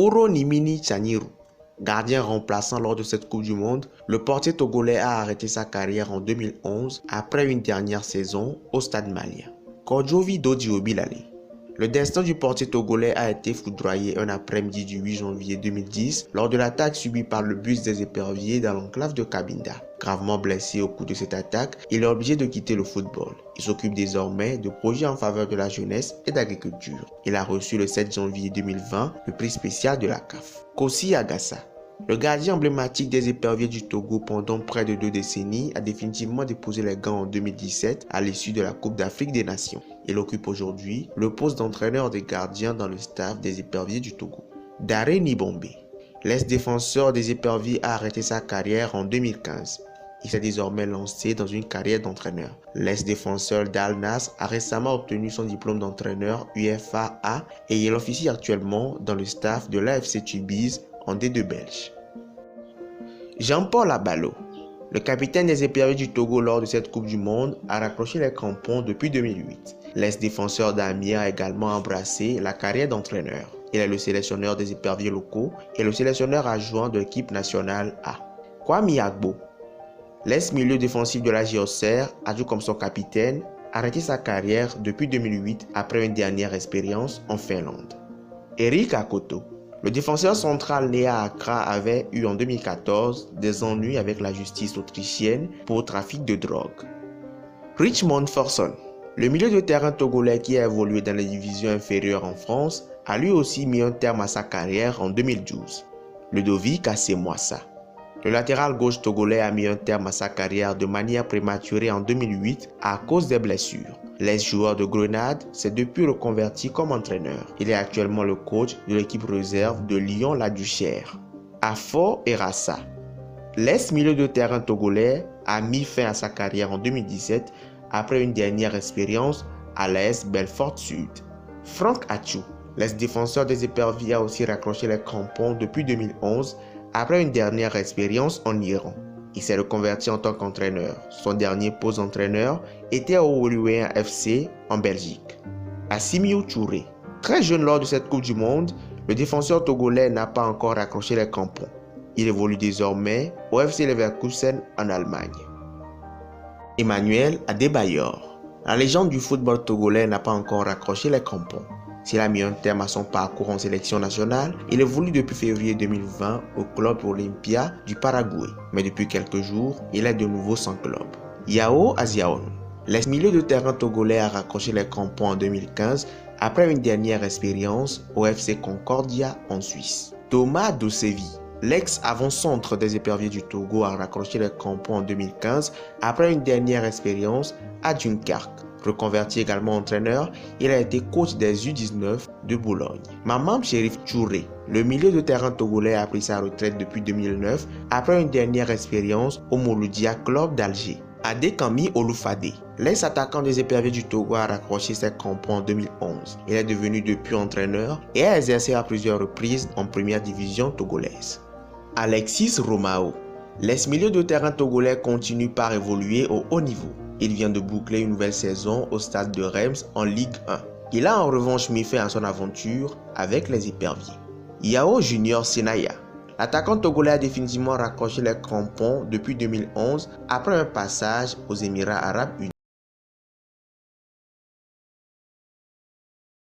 Nimini Tchaniru, gardien remplaçant lors de cette Coupe du Monde, le portier togolais a arrêté sa carrière en 2011 après une dernière saison au Stade malien. Kodjovi Dodi Bilale. Le destin du portier togolais a été foudroyé un après-midi du 8 janvier 2010 lors de l'attaque subie par le bus des éperviers dans l'enclave de Cabinda. Gravement blessé au cours de cette attaque, il est obligé de quitter le football. Il s'occupe désormais de projets en faveur de la jeunesse et d'agriculture. Il a reçu le 7 janvier 2020 le prix spécial de la CAF. Kossi Agassa. Le gardien emblématique des éperviers du Togo pendant près de 2 décennies a définitivement déposé les gants en 2017 à l'issue de la Coupe d'Afrique des Nations. Il occupe aujourd'hui le poste d'entraîneur des gardiens dans le staff des éperviers du Togo. Daré Nibombe. L'ex-défenseur des éperviers a arrêté sa carrière en 2015. Il s'est désormais lancé dans une carrière d'entraîneur. L'ex-défenseur d'Al Nassr a récemment obtenu son diplôme d'entraîneur UFA-A et il officie actuellement dans le staff de l'AFC Tubize en D2 belge. Jean-Paul Abalo. Le capitaine des éperviers du Togo lors de cette Coupe du Monde a raccroché les crampons depuis 2008. L'ex-défenseur d'Amiens a également embrassé la carrière d'entraîneur. Il est le sélectionneur des éperviers locaux et le sélectionneur adjoint de l'équipe nationale A. Kwame Agbo. L'ex-milieu défensif de la JOCR, adjoint comme son capitaine, a arrêté sa carrière depuis 2008 après une dernière expérience en Finlande. Eric Akoto. Le défenseur central né à Accra avait eu en 2014 des ennuis avec la justice autrichienne pour trafic de drogue. Richmond Forson. Le milieu de terrain togolais qui a évolué dans les divisions inférieures en France a lui aussi mis un terme à sa carrière en 2012. Ludovic Assemoissa. Le latéral gauche togolais a mis un terme à sa carrière de manière prématurée en 2008 à cause des blessures. L'ex-joueur de Grenade s'est depuis reconverti comme entraîneur. Il est actuellement le coach de l'équipe réserve de Lyon-La Duchère. Afo Erassa. L'ex-milieu de terrain togolais a mis fin à sa carrière en 2017 après une dernière expérience à l'AS Belfort Sud. Franck Achou. L'ex-défenseur des éperviers a aussi raccroché les crampons depuis 2011 après une dernière expérience en Iran. Il s'est reconverti en tant qu'entraîneur. Son dernier poste d'entraîneur était au Oluwen FC en Belgique. Assimiou Touré. Très jeune lors de cette Coupe du Monde, le défenseur togolais n'a pas encore raccroché les crampons. Il évolue désormais au FC Leverkusen en Allemagne. Emmanuel Adebayor. La légende du football togolais n'a pas encore raccroché les crampons. S'il a mis un terme à son parcours en sélection nationale, il évolue depuis février 2020 au club Olympia du Paraguay. Mais depuis quelques jours, il est de nouveau sans club. Yao Aziaoun. L'ex-milieu de terrain togolais a raccroché les crampons en 2015 après une dernière expérience au FC Concordia en Suisse. Thomas Dosevi. L'ex-avant-centre des éperviers du Togo a raccroché les crampons en 2015 après une dernière expérience à Dunkerque. Reconverti également entraîneur, il a été coach des U19 de Boulogne. Mamam Cherif Touré, le milieu de terrain togolais a pris sa retraite depuis 2009 après une dernière expérience au Mouloudia Club d'Alger. Adekami Olufade, l'ex-attaquant des éperviers du Togo a raccroché ses crampons en 2011. Il est devenu depuis entraîneur et a exercé à plusieurs reprises en première division togolaise. Alexis Romao, l'ex-milieu de terrain togolais continue par évoluer au haut niveau. Il vient de boucler une nouvelle saison au stade de Reims en Ligue 1. Il a en revanche mis fin à son aventure avec les éperviers. Yao Junior Senaya. L'attaquant togolais a définitivement raccroché les crampons depuis 2011 après un passage aux Émirats Arabes Unis.